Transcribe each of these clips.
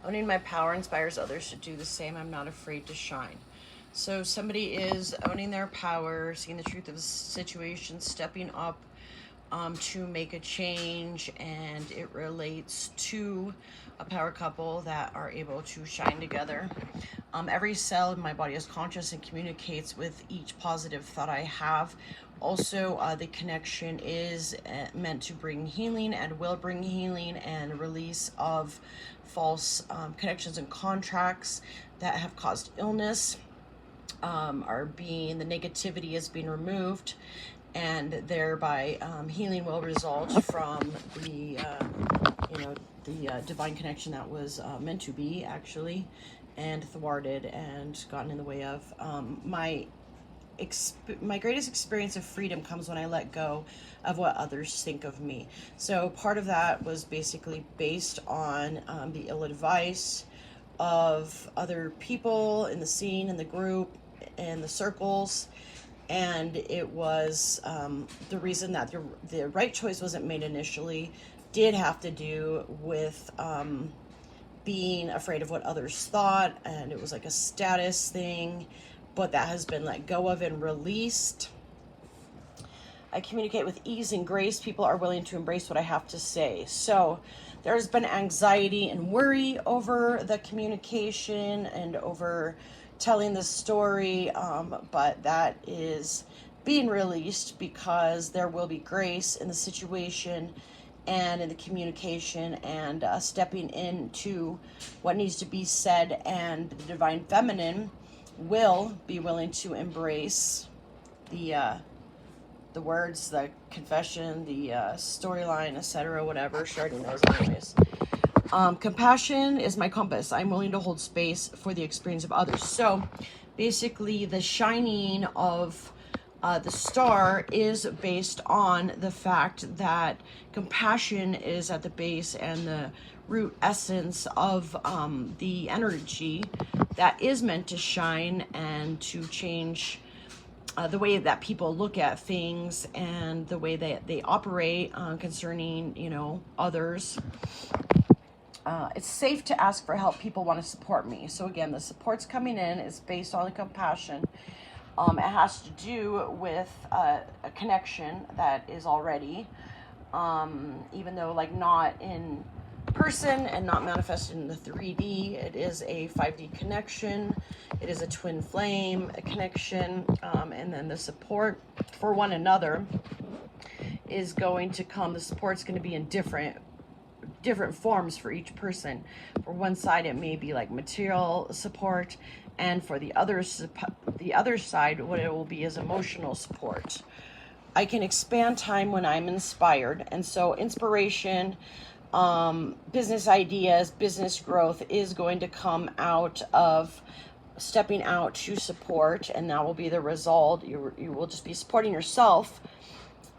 Owning my power inspires others to do the same. I'm not afraid to shine. So somebody is owning their power, seeing the truth of the situation, stepping up to make a change, and it relates to a power couple that are able to shine together. Every cell in my body is conscious and communicates with each positive thought I have. Also, the connection is meant to bring healing and will bring healing and release of false connections and contracts that have caused illness. The negativity is being removed, and thereby healing will result from the divine connection that was meant to be, actually, and thwarted and gotten in the way of. My greatest experience of freedom comes when I let go of what others think of me. So part of that was basically based on the ill advice of other people in the scene, in the group, in the circles. And it was the reason that the right choice wasn't made initially did have to do with being afraid of what others thought, and it was like a status thing, but that has been let go of and released. I communicate with ease and grace. People are willing to embrace what I have to say. So there's been anxiety and worry over the communication and over telling the story, but that is being released because there will be grace in the situation and in the communication, and stepping into what needs to be said, and the divine feminine will be willing to embrace the words, the confession, the storyline, etc., whatever. She already knows anyways. Compassion is my compass. I'm willing to hold space for the experience of others. So basically the shining of the star is based on the fact that compassion is at the base and the root essence of the energy that is meant to shine and to change the way that people look at things and the way that they operate concerning, others. It's safe to ask for help. People want to support me. So again, the support's coming in is based on the compassion. It has to do with a connection that is already, even though not in person and not manifested in the 3D, it is a 5D connection. It is a twin flame connection, and then the support for one another is going to come. The support's going to be in different forms for each person. For one side, it may be like material support, and for the other side, what it will be is emotional support. I can expand time when I'm inspired, and so inspiration, business ideas, business growth is going to come out of stepping out to support, and that will be the result. You will just be supporting yourself,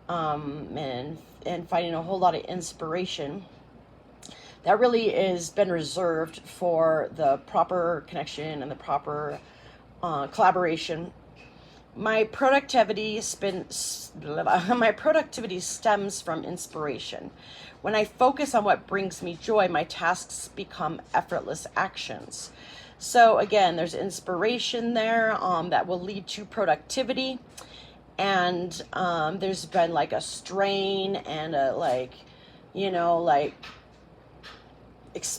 and finding a whole lot of inspiration. That really has been reserved for the proper connection and the proper collaboration. My productivity stems from inspiration. When I focus on what brings me joy, my tasks become effortless actions. So again, there's inspiration there that will lead to productivity. And there's been a strain and a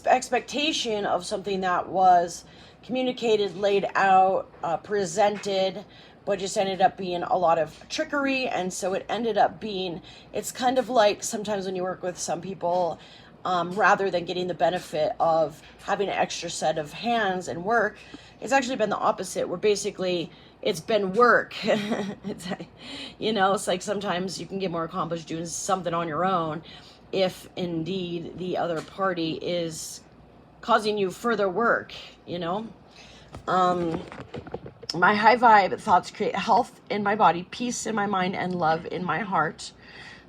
expectation of something that was communicated, laid out, presented, but just ended up being a lot of trickery. And so it ended up being, it's kind of like sometimes when you work with some people, rather than getting the benefit of having an extra set of hands and work, it's actually been the opposite, where basically it's been work. It's like sometimes you can get more accomplished doing something on your own if indeed the other party is causing you further work. My high vibe thoughts create health in my body, peace in my mind, and love in my heart.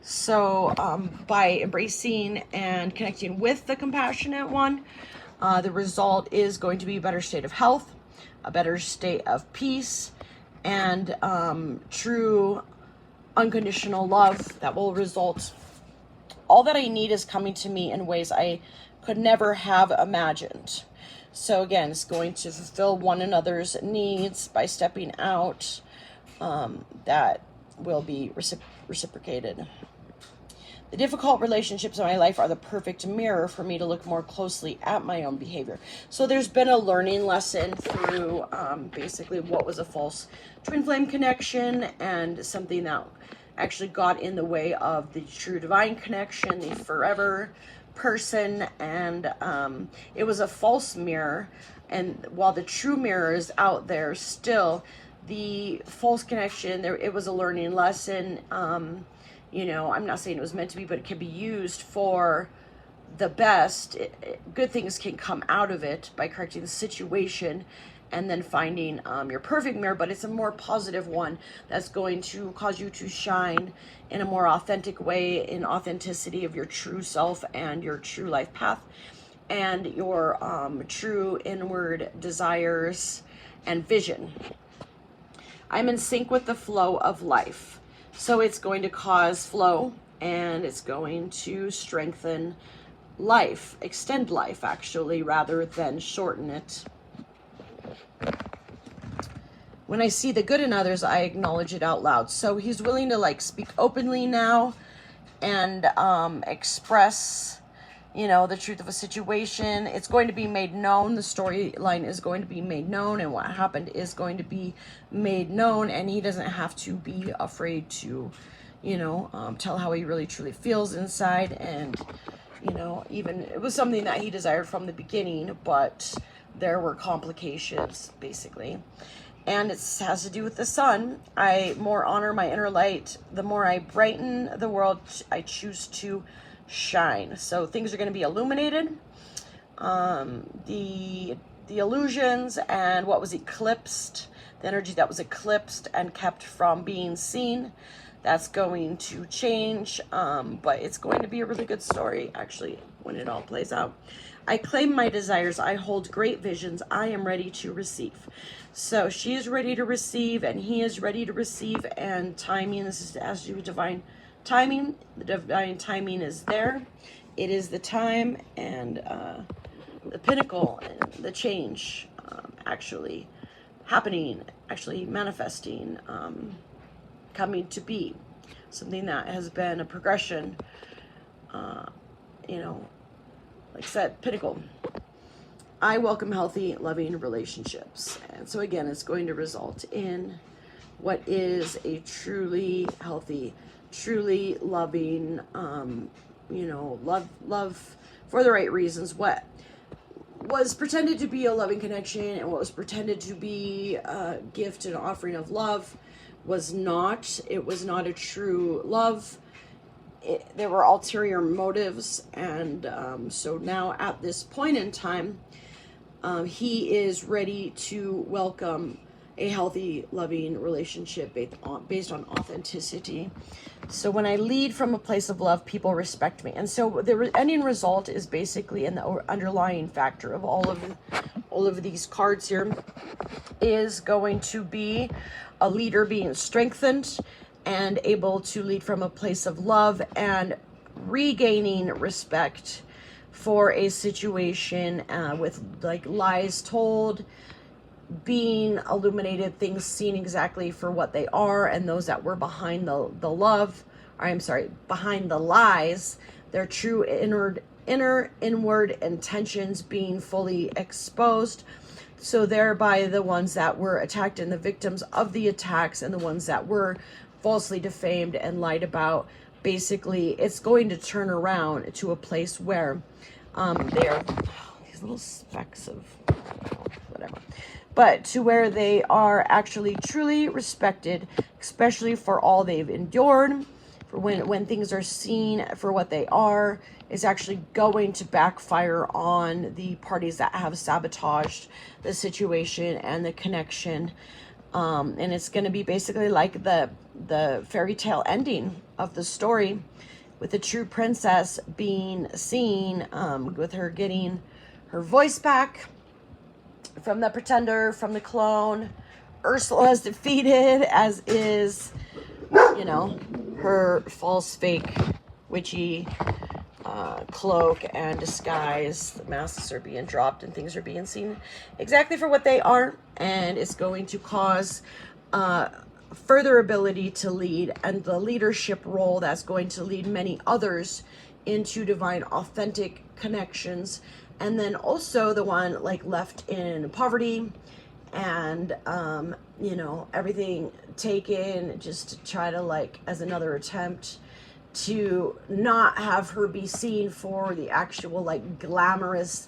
So by embracing and connecting with the compassionate one, the result is going to be a better state of health, a better state of peace, and true unconditional love that will result. All that I need is coming to me in ways I could never have imagined. So again, it's going to fulfill one another's needs by stepping out. That will be reciprocated. The difficult relationships in my life are the perfect mirror for me to look more closely at my own behavior. So there's been a learning lesson through basically what was a false twin flame connection and something that actually got in the way of the true divine connection, the forever person. And it was a false mirror. And while the true mirror is out there still, the false connection, it was a learning lesson. You know, I'm not saying it was meant to be, but it can be used for the best. Good things can come out of it by correcting the situation and then finding your perfect mirror, but it's a more positive one that's going to cause you to shine in a more authentic way, in authenticity of your true self and your true life path and your true inward desires and vision. I'm in sync with the flow of life. So it's going to cause flow, and it's going to strengthen life, extend life actually, rather than shorten it. When I see the good in others, I acknowledge it out loud. So he's willing to like speak openly now and express, you know, the truth of a situation. It's going to be made known. The storyline is going to be made known, and what happened is going to be made known, and he doesn't have to be afraid to, you know, tell how he really truly feels inside. And, you know, even it was something that he desired from the beginning, but there were complications basically. And it has to do with the sun. I more honor my inner light. The more I brighten the world, I choose to shine. So things are going to be illuminated. The illusions and what was eclipsed, the energy that was eclipsed and kept from being seen, that's going to change. But it's going to be a really good story actually when it all plays out. I claim my desires. I hold great visions. I am ready to receive. So she is ready to receive, and he is ready to receive. And timing, this has to do with divine timing. The divine timing is there. It is the time, and the pinnacle and the change actually happening, actually manifesting, coming to be. Something that has been a progression, you know, like I said, pinnacle. I welcome healthy, loving relationships. And so again, it's going to result in what is a truly healthy, truly loving, you know, love for the right reasons. What was pretended to be a loving connection and what was pretended to be a gift and offering of love was not. It was not a true love. There were ulterior motives. And so now at this point in time, he is ready to welcome a healthy, loving relationship based on authenticity. So when I lead from a place of love, people respect me. And so the ending result is basically, and the underlying factor of all of these cards here is going to be a leader being strengthened and able to lead from a place of love and regaining respect for a situation with like lies told, being illuminated, things seen exactly for what they are, and those that were behind behind the lies, their true inward intentions being fully exposed. So thereby the ones that were attacked and the victims of the attacks and the ones that were falsely defamed and lied about, basically it's going to turn around to a place where they are these little specks of whatever, but to where they are actually truly respected, especially for all they've endured. For when things are seen for what they are, is actually going to backfire on the parties that have sabotaged the situation and the connection. And it's going to be basically like the fairy tale ending of the story, with the true princess being seen, with her getting her voice back from the pretender, from the clone. Ursula is defeated, as is, you know, her false, fake, witchy cloak and disguise. The masks are being dropped and things are being seen exactly for what they are, and it's going to cause further ability to lead, and the leadership role that's going to lead many others into divine authentic connections. And then also the one like left in poverty and you know, everything taken just to try to like as another attempt to not have her be seen for the actual like glamorous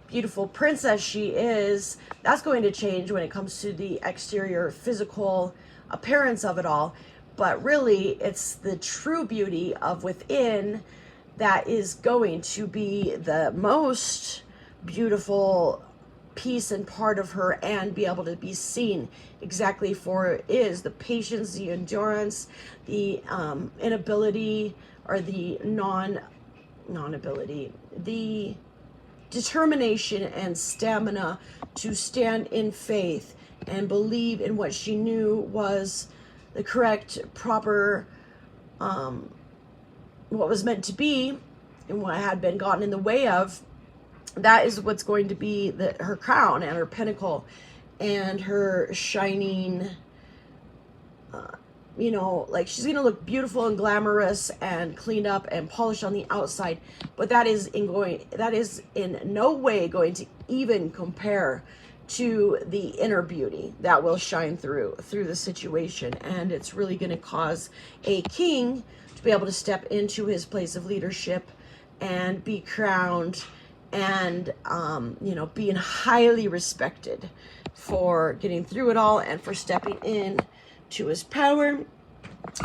beautiful princess she is. That's going to change when it comes to the exterior physical appearance of it all, but really it's the true beauty of within that is going to be the most beautiful piece and part of her, and be able to be seen exactly for it is the patience, the endurance, the inability, or the non-ability, the determination and stamina to stand in faith and believe in what she knew was the correct, proper, what was meant to be and what had been gotten in the way of. That is what's going to be her crown and her pinnacle and her shining, you know, like she's going to look beautiful and glamorous and cleaned up and polished on the outside, but that is in no way going to even compare to the inner beauty that will shine through the situation. And it's really going to cause a king to be able to step into his place of leadership and be crowned and you know, being highly respected for getting through it all and for stepping in to his power,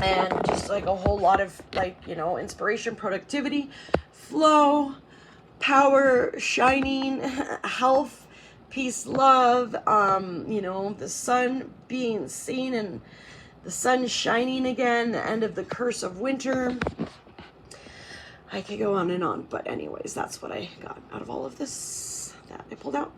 and just like a whole lot of like, you know, inspiration, productivity, flow, power, shining, health, peace, love, you know, the sun being seen and the sun shining again, the end of the curse of winter. I could go on and on, but anyways, that's what I got out of all of this that I pulled out.